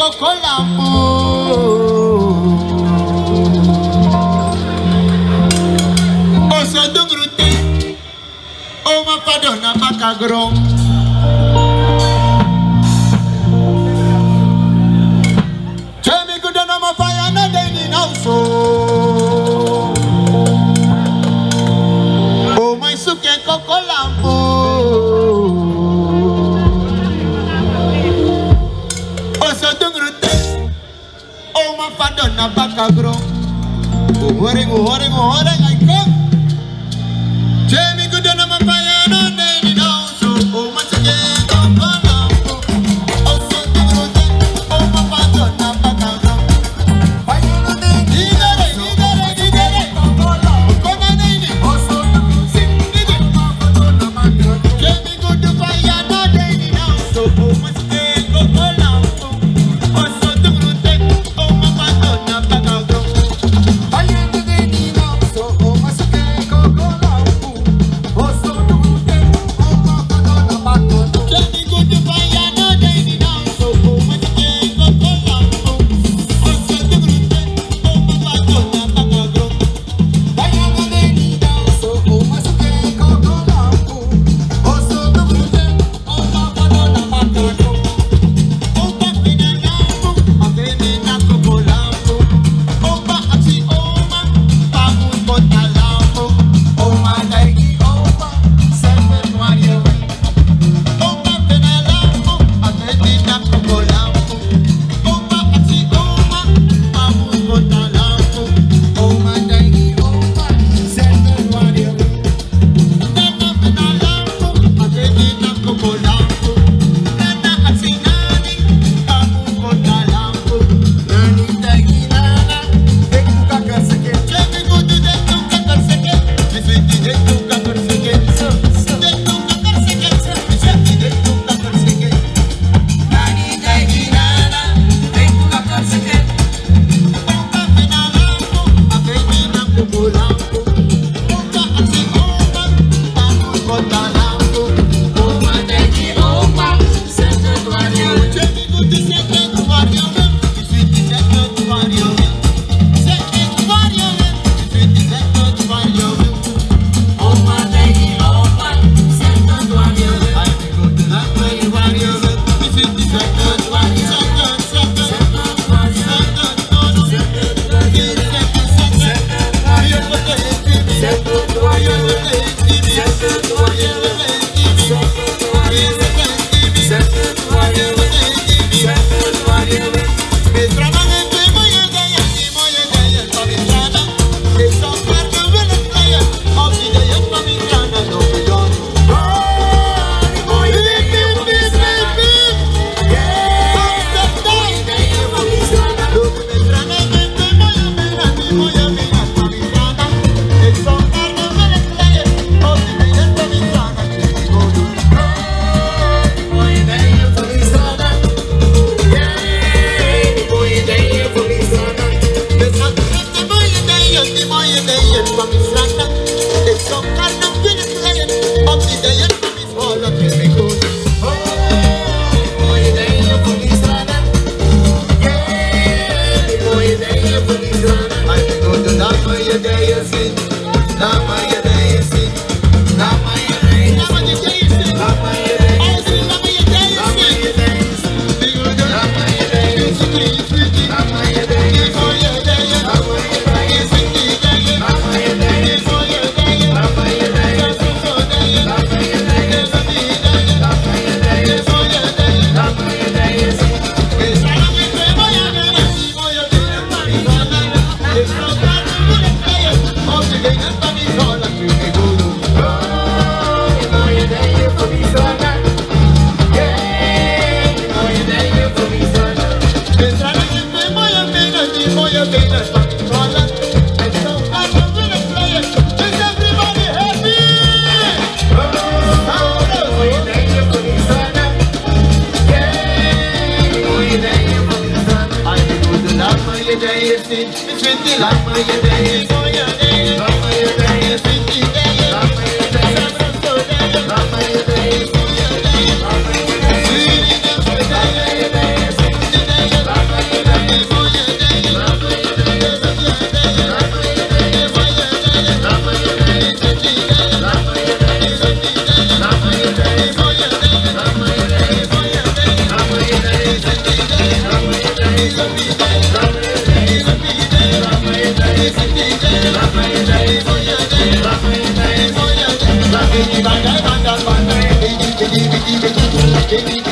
Cocolampo. Oso dungrute, o mapadona bakagrom. Chemi kudona mafaya na deni nauso. O my suke Cocolampo. Oso dungrute, o mapadona bakagrom. Uhoreng, I come. Jamie good on my fire, no day, no, so much again. Oh, so good, oh, my father, not back out. Why you not there? He got it. Come on, oh, so sing it. Jamie good to fire, no day, no, so much again. Oh, so good, oh, my father, not back out. Give me